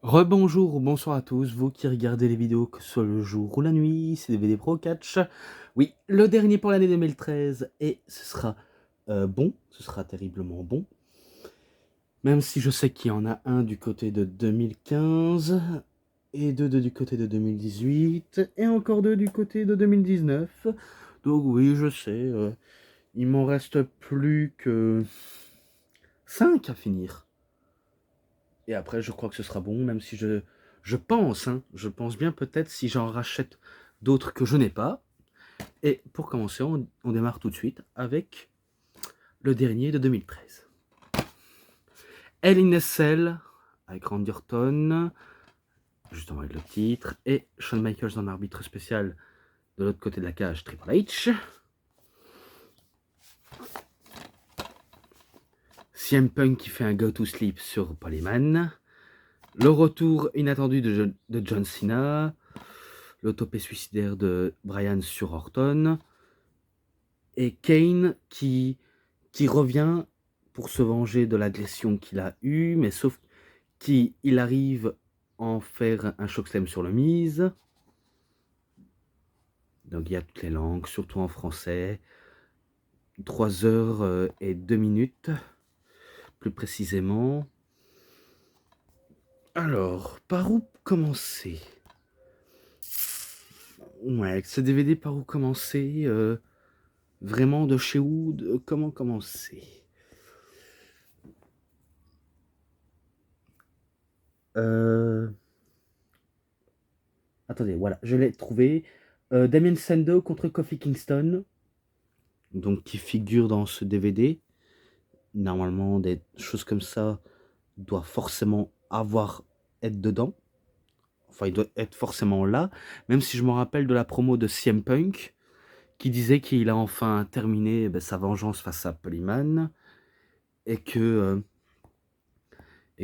Rebonjour ou bonsoir à tous, vous qui regardez les vidéos que ce soit le jour ou la nuit, c'est DVD Pro Catch. Oui, le dernier pour l'année 2013 et ce sera bon, ce sera terriblement bon. Même si je sais qu'il y en a un du côté de 2015 et deux du côté de 2018 et encore deux du côté de 2019. Donc oui, je sais, il m'en reste plus que 5 à finir. Et après, je crois que ce sera bon, même si je pense bien peut-être si j'en rachète d'autres que je n'ai pas. Et pour commencer, on démarre tout de suite avec le dernier de 2013. Hell in a Cell, avec Randy Orton, justement avec le titre, et Shawn Michaels en arbitre spécial de l'autre côté de la cage, Triple H. CM Punk qui fait un go to sleep sur Polyman. Le retour inattendu de John Cena. L'autopée suicidaire de Bryan sur Orton. Et Kane qui revient pour se venger de l'agression qu'il a eue, mais sauf qu'il arrive à en faire un chokeslam sur le Miz. Donc il y a toutes les langues, surtout en français. 3 heures et 2 minutes, plus précisément. Alors, par où commencer? Ouais, avec ce DVD, par où commencer? Vraiment de chez où? Comment commencer? Attendez, voilà, je l'ai trouvé. Damien Sandow contre Kofi Kingston, donc qui figure dans ce DVD. Normalement, des choses comme ça doivent forcément être dedans. Enfin, il doit être forcément là. Même si je me rappelle de la promo de CM Punk, qui disait qu'il a enfin terminé sa vengeance face à Polyman, et que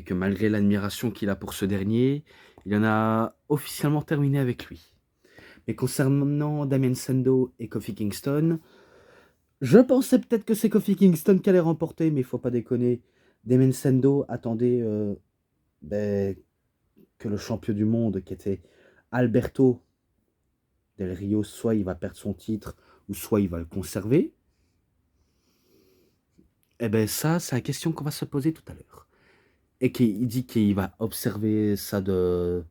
malgré l'admiration qu'il a pour ce dernier, il en a officiellement terminé avec lui. Mais concernant Damien Sandow et Kofi Kingston, je pensais peut-être que c'est Kofi Kingston qui allait remporter, mais il faut pas déconner. Damien Sandow attendait ben, que le champion du monde, qui était Alberto Del Rio, soit il va perdre son titre, ou soit il va le conserver. Et ben ça, c'est la question qu'on va se poser tout à l'heure. Et qu'il dit qu'il va observer ça de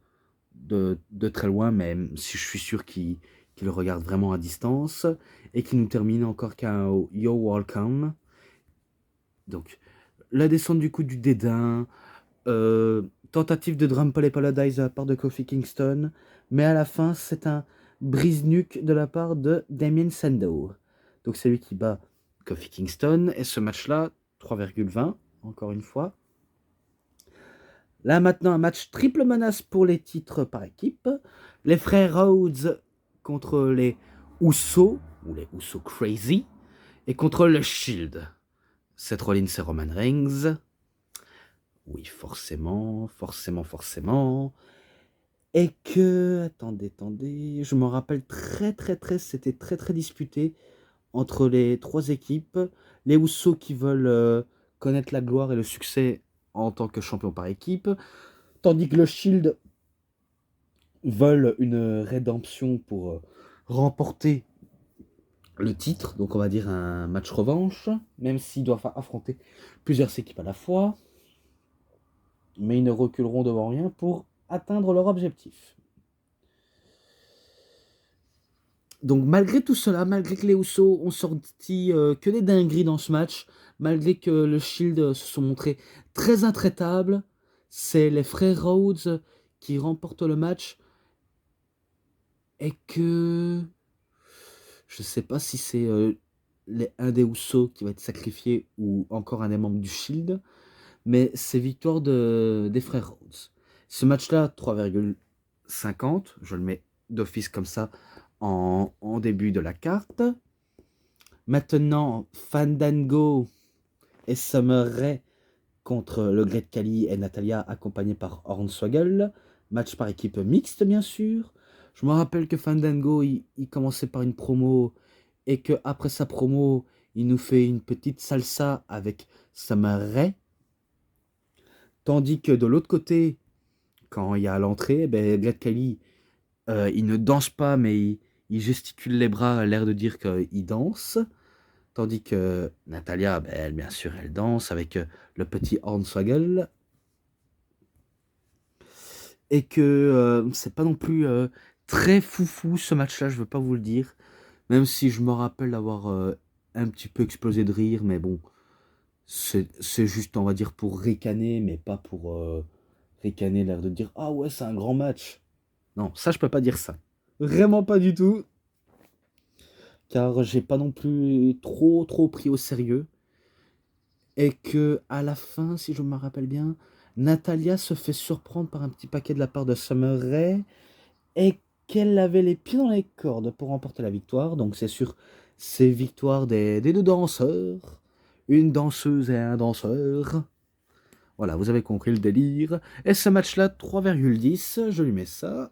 très loin, même si je suis sûr qu'il le regarde vraiment à distance, et qu'il nous termine encore qu'un Yo Welcome. Donc, la descente du coup du dédain, tentative de Drampole Paradise de la part de Kofi Kingston, mais à la fin, c'est un brise-nuque de la part de Damien Sandow. Donc, c'est lui qui bat Kofi Kingston, et ce match-là, 3,20, encore une fois. Là, maintenant, un match triple menace pour les titres par équipe. Les frères Rhodes contre les Usos, ou les Usos Crazy, et contre le Shield. Seth Rollins et Roman Reigns. Oui, forcément. Et que, attendez, je m'en rappelle très, c'était très disputé entre les trois équipes. Les Usos qui veulent connaître la gloire et le succès en tant que champion par équipe, tandis que le Shield veulent une rédemption pour remporter le titre, donc on va dire un match revanche, même s'ils doivent affronter plusieurs équipes à la fois. Mais ils ne reculeront devant rien pour atteindre leur objectif. Donc malgré tout cela, malgré que les Usos ont sorti que des dingueries dans ce match, malgré que le Shield se sont montrés très intraitables, c'est les frères Rhodes qui remportent le match, et que je ne sais pas si c'est un des Usos qui va être sacrifié ou encore un des membres du Shield, mais c'est victoire des frères Rhodes. Ce match-là, 3,50, je le mets d'office comme ça en début de la carte. Maintenant, Fandango et Summer Rae contre le Great Khali et Natalia, accompagnés par Hornswoggle. Match par équipe mixte, bien sûr. Je me rappelle que Fandango, il commençait par une promo, et qu'après sa promo, il nous fait une petite salsa avec Summer Rae. Tandis que de l'autre côté, quand il y a à l'entrée, Glad Khali, il ne danse pas, mais il gesticule les bras, à l'air de dire qu'il danse. Tandis que Natalia, elle, bien sûr, elle danse avec le petit Hornswoggle. Et que c'est pas non plus très foufou ce match-là, je veux pas vous le dire. Même si je me rappelle d'avoir un petit peu explosé de rire, mais bon, c'est juste, on va dire, pour ricaner, mais pas pour ricaner, l'air de dire ah ouais, c'est un grand match. Non, ça, je peux pas dire ça. Vraiment pas du tout. Car j'ai pas non plus trop pris au sérieux. Et que à la fin, si je me rappelle bien, Natalia se fait surprendre par un petit paquet de la part de Summer Rae et qu'elle avait les pieds dans les cordes pour remporter la victoire. Donc c'est sur ces victoires des deux danseurs, une danseuse et un danseur. Voilà, vous avez compris le délire. Et ce match-là, 3,10, je lui mets ça.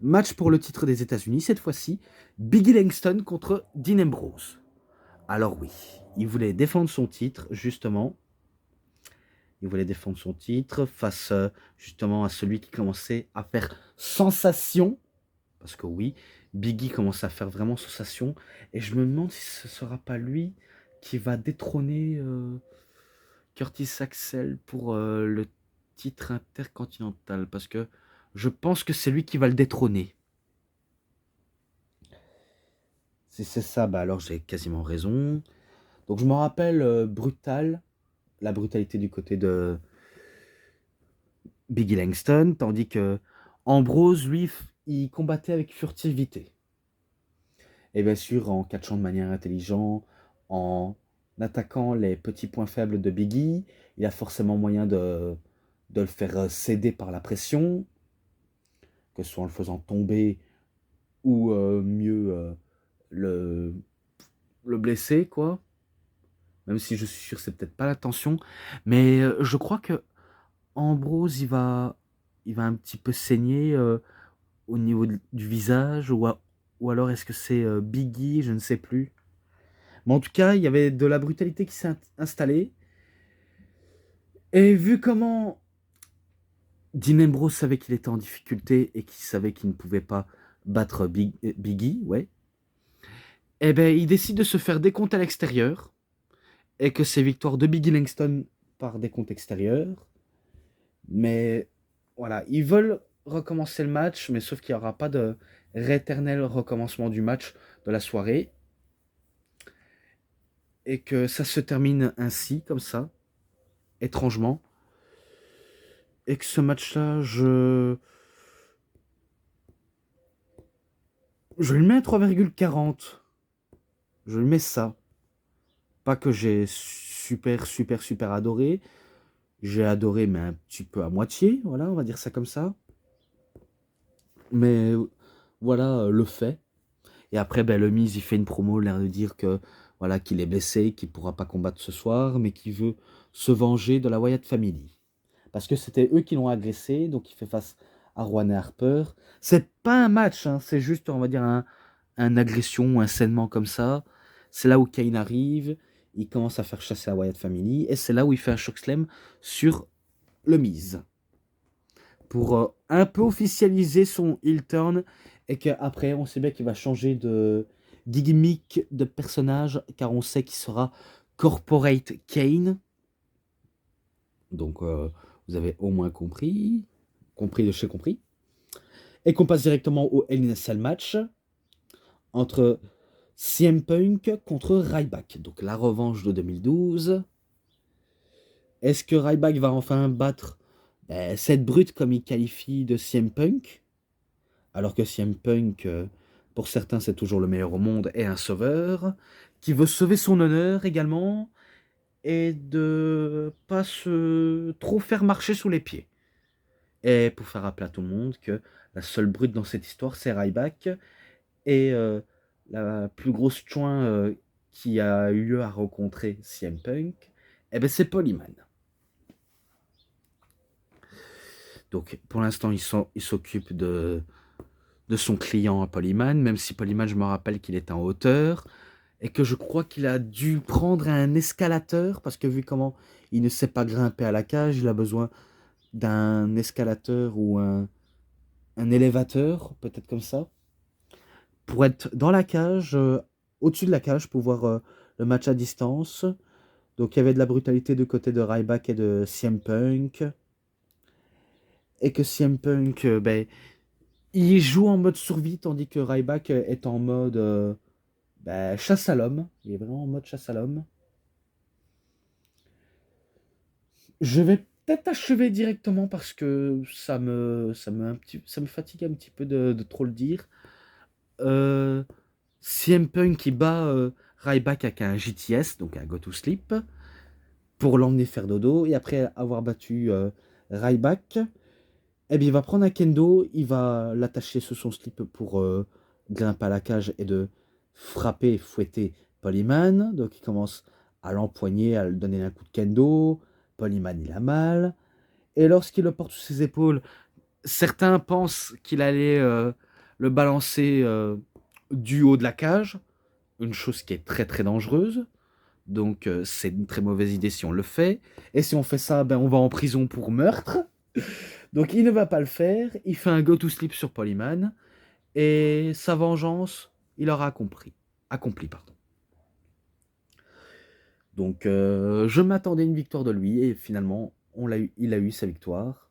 Match pour le titre des États-Unis, cette fois-ci, Biggie Langston contre Dean Ambrose. Alors oui, il voulait défendre son titre, justement. Il voulait défendre son titre face justement à celui qui commençait à faire sensation. Parce que oui, Biggie commence à faire vraiment sensation. Et je me demande si ce ne sera pas lui qui va détrôner Curtis Axel pour le titre intercontinental. Parce que je pense que c'est lui qui va le détrôner. Si c'est ça, alors j'ai quasiment raison. Donc je me rappelle brutal, la brutalité du côté de Biggie Langston, tandis que Ambrose, lui, il combattait avec furtivité. Et bien sûr, en catchant de manière intelligente, en attaquant les petits points faibles de Biggie, il a forcément moyen de le faire céder par la pression, que ce soit en le faisant tomber ou mieux le blesser, quoi. Même si je suis sûr que c'est peut-être pas l'intention. Mais je crois que Ambrose, il va un petit peu saigner au niveau du visage, ou alors est-ce que c'est Biggie, je ne sais plus. Mais en tout cas, il y avait de la brutalité qui s'est installée. Et vu comment Dean Ambrose savait qu'il était en difficulté et qu'il savait qu'il ne pouvait pas battre Biggie, ouais, eh ben, il décide de se faire décompte à l'extérieur et que c'est victoire de Biggie Langston par décompte extérieur. Mais voilà, ils veulent recommencer le match, mais sauf qu'il n'y aura pas de rééternel recommencement du match de la soirée. Et que ça se termine ainsi, comme ça, étrangement. Et que ce match-là, je lui mets 3,40. Je lui mets ça. Pas que j'ai super adoré. J'ai adoré, mais un petit peu à moitié, voilà, on va dire ça comme ça. Mais voilà le fait. Et après, le Miz, il fait une promo, l'air de dire que voilà, qu'il est blessé, qu'il ne pourra pas combattre ce soir, mais qu'il veut se venger de la Wyatt Family. Parce que c'était eux qui l'ont agressé, donc il fait face à Rowan et Harper. C'est pas un match, hein, c'est juste, on va dire, un agression, un saignement comme ça. C'est là où Kane arrive, il commence à faire chasser la Wyatt Family, et c'est là où il fait un chokeslam sur le Miz. Pour un peu officialiser son heel turn, et qu'après, on sait bien qu'il va changer de gimmick de personnage, car on sait qu'il sera Corporate Kane. Donc, vous avez au moins compris de chez compris. Et qu'on passe directement au Hell in a Cell match entre CM Punk contre Ryback. Donc, la revanche de 2012. Est-ce que Ryback va enfin battre cette brute, comme il qualifie de CM Punk? Alors que CM Punk, pour certains, c'est toujours le meilleur au monde et un sauveur, qui veut sauver son honneur également, et de pas se trop faire marcher sous les pieds. Et pour faire rappeler à tout le monde que la seule brute dans cette histoire, c'est Ryback, et la plus grosse chouin qui a eu lieu à rencontrer CM Punk, c'est Paul Heyman. Donc pour l'instant, il s'occupe de son client à Paul Heyman, même si Paul Heyman, je me rappelle qu'il est en hauteur, et que je crois qu'il a dû prendre un escalateur, parce que vu comment il ne sait pas grimper à la cage, il a besoin d'un escalateur ou un élévateur, peut-être comme ça, pour être dans la cage, au-dessus de la cage, pour voir le match à distance. Donc il y avait de la brutalité du côté de Ryback et de CM Punk. Et que CM Punk, ben, il joue en mode survie, tandis que Ryback est en mode ben, chasse à l'homme. Il est vraiment en mode chasse à l'homme. Je vais peut-être achever directement parce que ça me fatigue un petit peu de trop le dire. Euh, CM Punk qui bat Ryback avec un JTS, donc un Go to Sleep, pour l'emmener faire dodo. Et après avoir battu Ryback, eh bien, il va prendre un kendo, il va l'attacher sous son slip pour grimper à la cage et de frapper, fouetter Polyman. Donc il commence à l'empoigner, à lui donner un coup de kendo. Polyman, il a mal. Et lorsqu'il le porte sous ses épaules, certains pensent qu'il allait le balancer du haut de la cage, une chose qui est très très dangereuse. Donc c'est une très mauvaise idée si on le fait. Et si on fait ça, ben, on va en prison pour meurtre. Donc il ne va pas le faire, il fait un go to sleep sur Polyman, et sa vengeance, il aura accompli, pardon. Donc je m'attendais à une victoire de lui, et finalement, il a eu sa victoire,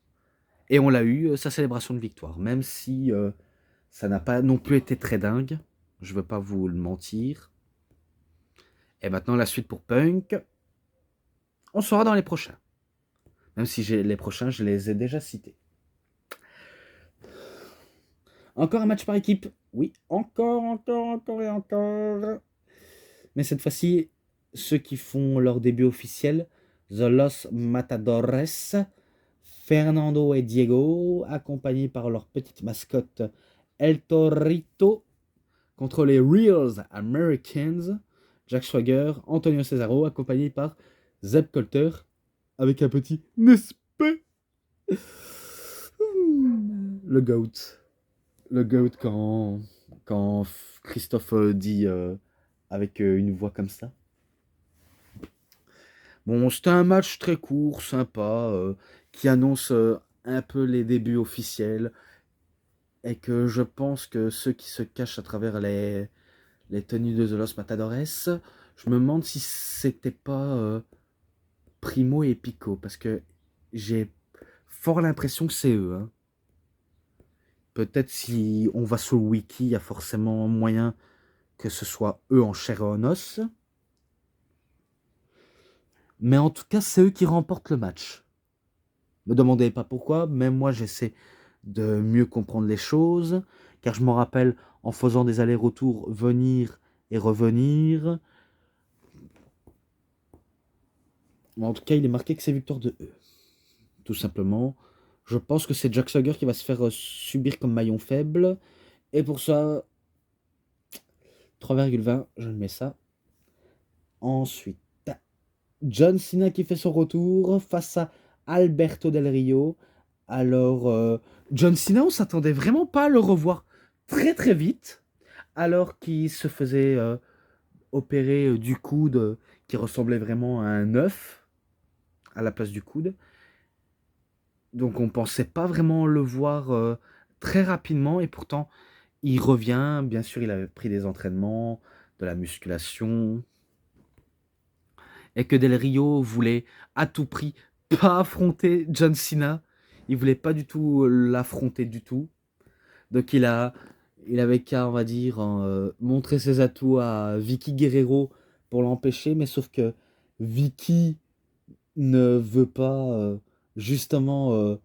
et on l'a eu, sa célébration de victoire, même si ça n'a pas non plus été très dingue, je ne veux pas vous le mentir. Et maintenant la suite pour Punk, on sera dans les prochains, même si les prochains, je les ai déjà cités. Encore un match par équipe. Oui, encore et encore. Mais cette fois-ci, ceux qui font leur début officiel, The Los Matadores, Fernando et Diego, accompagnés par leur petite mascotte El Torito, contre les Real Americans, Jack Swagger, Antonio Cesaro, accompagné par Zeb Colter, avec un petit n'est-ce pas le GOAT. Le GOAT quand Christophe dit avec une voix comme ça. Bon, c'était un match très court, sympa, qui annonce un peu les débuts officiels. Et que je pense que ceux qui se cachent à travers les tenues de The Los Matadores, je me demande si c'était pas Primo et Pico. Parce que j'ai fort l'impression que c'est eux. Hein. Peut-être si on va sur le wiki, il y a forcément moyen que ce soit eux en chair et en os. Mais en tout cas, c'est eux qui remportent le match. Ne me demandez pas pourquoi, même moi j'essaie de mieux comprendre les choses, car je m'en rappelle en faisant des allers-retours, venir et revenir. Mais en tout cas, il est marqué que c'est victoire de eux. Tout simplement. Je pense que c'est Jack Swagger qui va se faire subir comme maillon faible. Et pour ça, 3,20, je mets ça. Ensuite, John Cena qui fait son retour face à Alberto Del Rio. Alors, John Cena, on s'attendait vraiment pas à le revoir très très vite, alors qu'il se faisait opérer du coude qui ressemblait vraiment à un œuf à la place du coude. Donc on pensait pas vraiment le voir très rapidement, et pourtant il revient. Bien sûr, il avait pris des entraînements, de la musculation, et que Del Rio voulait à tout prix pas affronter John Cena. Il voulait pas du tout l'affronter du tout. Donc il avait qu'à, on va dire, montrer ses atouts à Vicky Guerrero pour l'empêcher, mais sauf que Vicky ne veut pas justement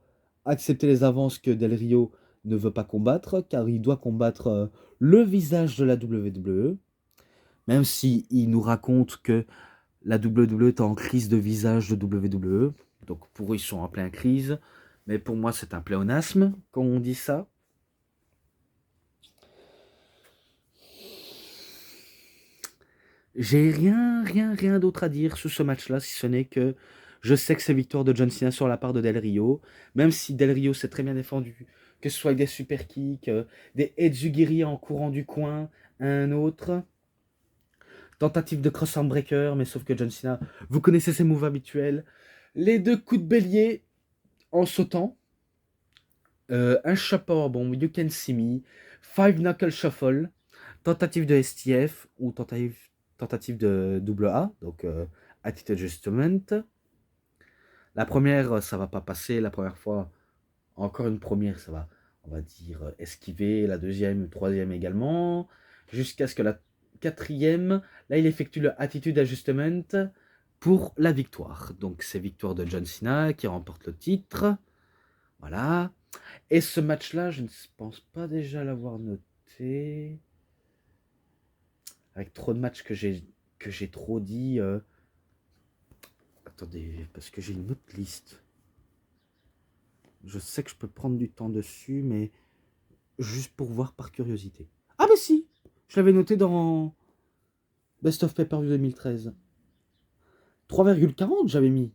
accepter les avances que Del Rio ne veut pas combattre, car il doit combattre le visage de la WWE, même si il nous raconte que la WWE est en crise de visage de WWE, donc pour eux ils sont en pleine crise, mais pour moi c'est un pléonasme quand on dit ça. J'ai rien d'autre à dire sur ce match-là, si ce n'est que je sais que c'est victoire de John Cena sur la part de Del Rio, même si Del Rio s'est très bien défendu, que ce soit avec des super kicks, des Edzugiri en courant du coin, un autre, tentative de cross-arm breaker, mais sauf que John Cena, vous connaissez ses moves habituels, les deux coups de bélier, en sautant, un shot powerbomb, you can see me, 5 knuckle shuffle, tentative de STF ou tentative de double A, donc attitude adjustment. La première, ça va pas passer, la première fois, encore une première, ça va, on va dire, esquiver, la deuxième, troisième également, jusqu'à ce que la quatrième, là il effectue le attitude adjustment pour la victoire. Donc c'est victoire de John Cena qui remporte le titre, voilà. Et ce match-là, je ne pense pas déjà l'avoir noté. Avec trop de matchs que j'ai trop dit. Attendez, parce que j'ai une autre liste. Je sais que je peux prendre du temps dessus, mais juste pour voir par curiosité. Ah bah si, je l'avais noté dans Best of Pay-Per-View 2013. 3,40 j'avais mis.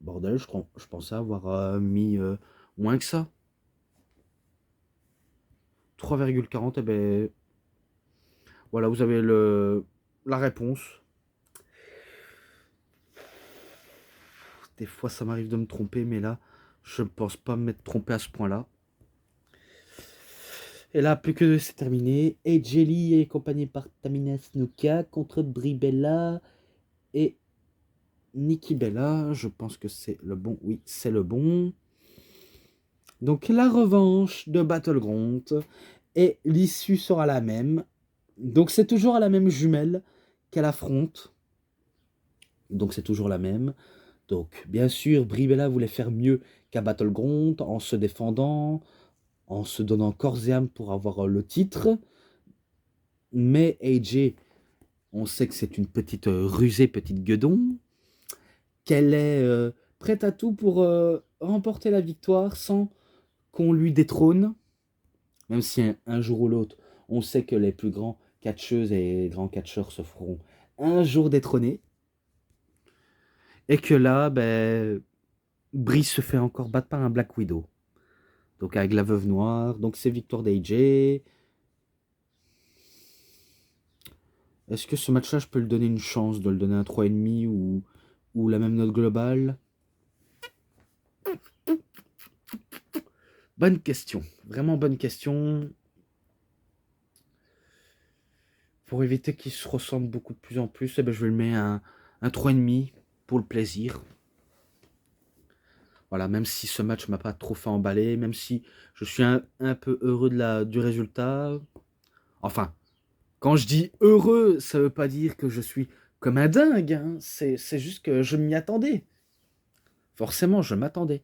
Bordel, je pensais avoir mis moins que ça. 3,40, eh ben... Voilà, vous avez la réponse. Des fois, ça m'arrive de me tromper, mais là, je ne pense pas m'être trompé à ce point-là. Et là, plus que c'est terminé. Et Jelly est accompagné par Tamina Snuka contre Brie Bella et Nikki Bella. Je pense que c'est le bon. Oui, c'est le bon. Donc, la revanche de Battleground. Et l'issue sera la même. Donc, c'est toujours à la même jumelle qu'elle affronte. Donc, c'est toujours la même. Donc, bien sûr, Brie Bella voulait faire mieux qu'à Battleground en se défendant, en se donnant corps et âme pour avoir le titre. Mais AJ, on sait que c'est une petite rusée, petite gueudon, qu'elle est prête à tout pour remporter la victoire sans qu'on lui détrône. Même si un jour ou l'autre, on sait que les plus grands catcheuses et grands catcheurs se feront un jour détrôner. Et que là, ben, Brie se fait encore battre par un Black Widow. Donc avec la Veuve Noire. Donc c'est victoire d'AJ. Est-ce que ce match-là, je peux le donner une chance de le donner un 3,5 ou la même note globale? Bonne question. Vraiment bonne question. Pour éviter qu'il se ressemble beaucoup de plus en plus, eh ben, je vais le mettre un 3,5 pour le plaisir. Voilà, même si ce match m'a pas trop fait emballer, même si je suis un peu heureux du résultat. Enfin, quand je dis heureux, ça veut pas dire que je suis comme un dingue. Hein. C'est juste que je m'y attendais. Forcément, je m'attendais.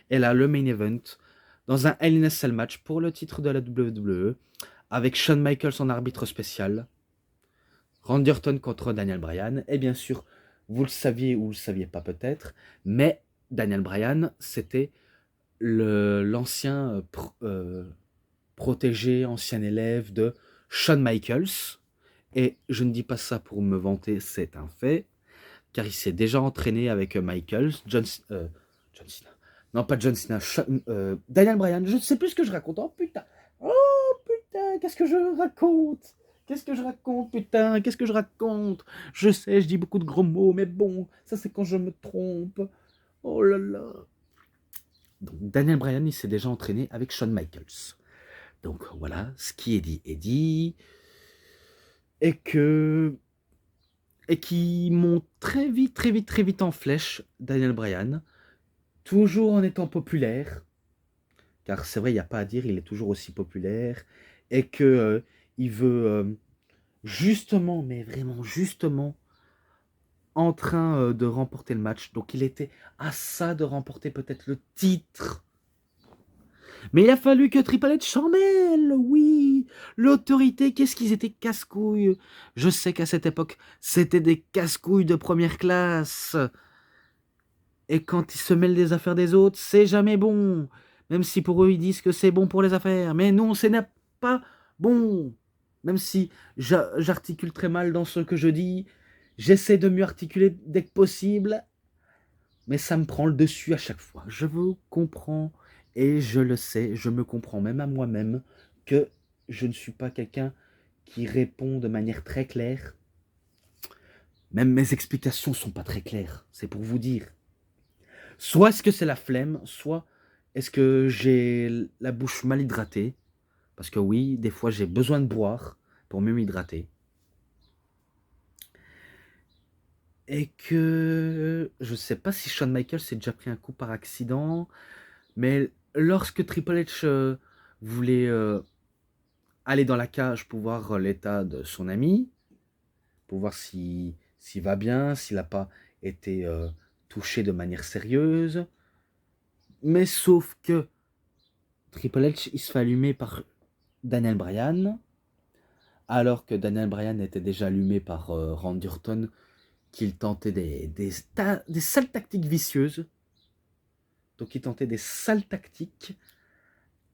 Et là, le main event, dans un Hell in a Cell match pour le titre de la WWE, avec Shawn Michaels en arbitre spécial, Randy Orton contre Daniel Bryan, et bien sûr, vous le saviez ou vous le saviez pas peut-être, mais Daniel Bryan, c'était l'ancien protégé, ancien élève de Shawn Michaels, et je ne dis pas ça pour me vanter, c'est un fait, car il s'est déjà entraîné avec Michaels, John Cena. Non, pas John Cena, Daniel Bryan. Je ne sais plus ce que je raconte. Oh putain. Oh putain, qu'est-ce que je raconte? Qu'est-ce que je raconte, putain? Qu'est-ce que je raconte? Je sais, je dis beaucoup de gros mots, mais bon, ça c'est quand je me trompe. Oh là là. Donc Daniel Bryan, il s'est déjà entraîné avec Shawn Michaels. Donc voilà, ce qui est dit est dit. Et qui monte très vite en flèche, Daniel Bryan. Toujours en étant populaire, car c'est vrai, il n'y a pas à dire, il est toujours aussi populaire, et que il veut justement, mais vraiment justement, en train de remporter le match. Donc il était à ça de remporter peut-être le titre. Mais il a fallu que Triple H s'en mêle, oui. L'autorité, qu'est-ce qu'ils étaient casse-couilles. Je sais qu'à cette époque, c'était des casse-couilles de première classe. Et quand ils se mêlent des affaires des autres, c'est jamais bon. Même si pour eux, ils disent que c'est bon pour les affaires. Mais non, ce n'est pas bon. Même si j'articule très mal dans ce que je dis, j'essaie de mieux articuler dès que possible. Mais ça me prend le dessus à chaque fois. Je vous comprends et je le sais, je me comprends même à moi-même que je ne suis pas quelqu'un qui répond de manière très claire. Même mes explications ne sont pas très claires, c'est pour vous dire. Soit est-ce que c'est la flemme, soit est-ce que j'ai la bouche mal hydratée. Parce que oui, des fois j'ai besoin de boire pour mieux m'hydrater. Et que je sais pas si Shawn Michaels s'est déjà pris un coup par accident, mais lorsque Triple H voulait aller dans la cage pour voir l'état de son ami, pour voir s'il va bien, s'il n'a pas été touché de manière sérieuse, mais sauf que Triple H il se fait allumer par Daniel Bryan, alors que Daniel Bryan était déjà allumé par Randy Orton, qu'il tentait des sales tactiques vicieuses. Donc il tentait des sales tactiques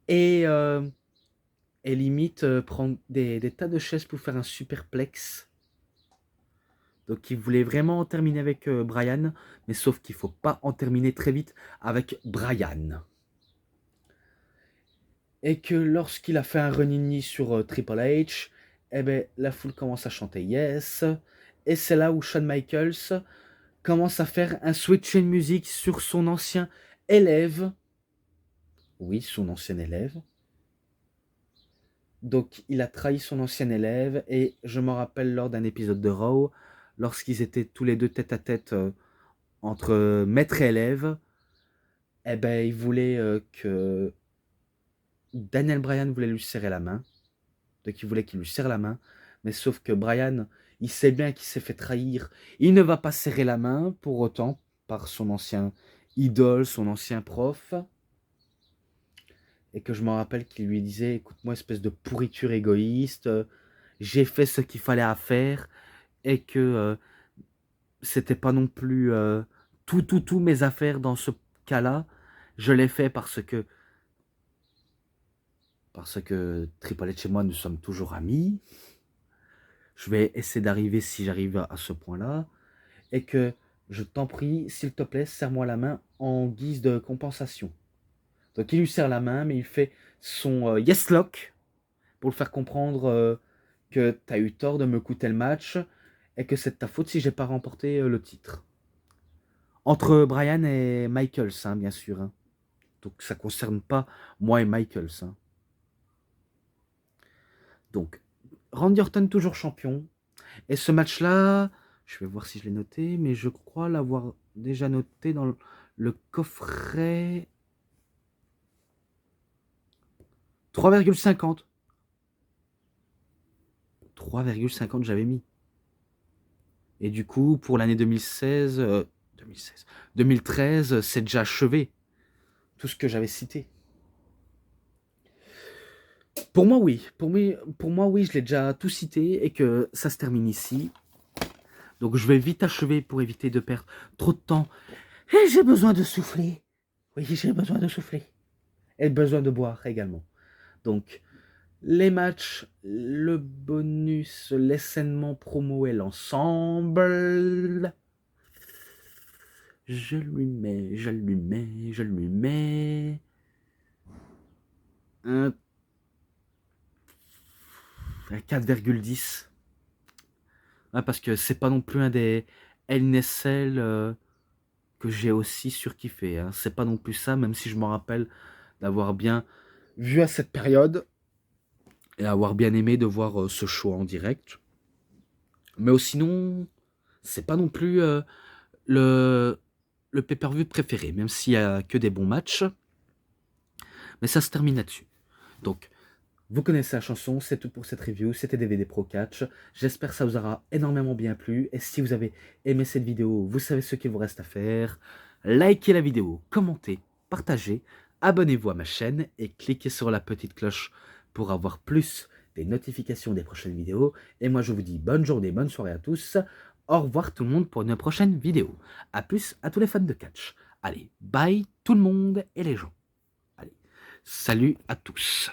et, limite prendre des tas de chaises pour faire un superplex. Donc il voulait vraiment en terminer avec Bryan, mais sauf qu'il ne faut pas en terminer très vite avec Bryan. Et que lorsqu'il a fait un running knee sur Triple H, eh ben, la foule commence à chanter Yes. Et c'est là où Shawn Michaels commence à faire un switch in music sur son ancien élève. Oui, son ancien élève. Donc il a trahi son ancien élève et je me rappelle lors d'un épisode de Raw, lorsqu'ils étaient tous les deux tête à tête entre maître et élève, eh ben il voulait que Daniel Bryan voulait lui serrer la main. Donc il voulait qu'il lui serre la main, mais sauf que Bryan, il sait bien qu'il s'est fait trahir. Il ne va pas serrer la main pour autant par son ancien idole, son ancien prof. Et que je me rappelle qu'il lui disait, écoute-moi, espèce de pourriture égoïste, j'ai fait ce qu'il fallait à faire, et que c'était pas non plus tout mes affaires dans ce cas-là. Je l'ai fait parce que Triple H et moi, nous sommes toujours amis. Je vais essayer d'arriver si j'arrive à ce point-là. Et que, je t'en prie, s'il te plaît, serre-moi la main en guise de compensation. Donc il lui serre la main, mais il fait son yes lock pour le faire comprendre que tu as eu tort de me coûter le match et que c'est de ta faute si j'ai pas remporté le titre. Entre Bryan et Michaels, hein, bien sûr. Hein. Donc ça concerne pas moi et Michaels. Hein. Donc, Randy Orton toujours champion. Et ce match-là, je vais voir si je l'ai noté, mais je crois l'avoir déjà noté dans le coffret 3,50. 3,50 j'avais mis. Et du coup, pour l'année 2013, c'est déjà achevé. Tout ce que j'avais cité. Pour moi, oui. Pour moi, oui, je l'ai déjà tout cité et que ça se termine ici. Donc, je vais vite achever pour éviter de perdre trop de temps. Et j'ai besoin de souffler. Oui, j'ai besoin de souffler. Et besoin de boire également. Donc, les matchs, le bonus, l'essainement promo et l'ensemble. Je lui mets un 4,10. Ouais, parce que c'est pas non plus un des LNSL que j'ai aussi surkiffé. Hein. C'est pas non plus ça, même si je me rappelle d'avoir bien vu à cette période et avoir bien aimé de voir ce show en direct. Mais sinon, c'est pas non plus le pay-per-view préféré, même s'il y a que des bons matchs. Mais ça se termine là-dessus. Donc, vous connaissez la chanson, c'est tout pour cette review, c'était DVD Pro Catch. J'espère que ça vous aura énormément bien plu. Et si vous avez aimé cette vidéo, vous savez ce qu'il vous reste à faire. Likez la vidéo, commentez, partagez, abonnez-vous à ma chaîne et cliquez sur la petite cloche pour avoir plus des notifications des prochaines vidéos. Et moi je vous dis bonne journée, bonne soirée à tous. Au revoir tout le monde pour une prochaine vidéo. A plus à tous les fans de catch. Allez, bye tout le monde et les gens. Allez, salut à tous.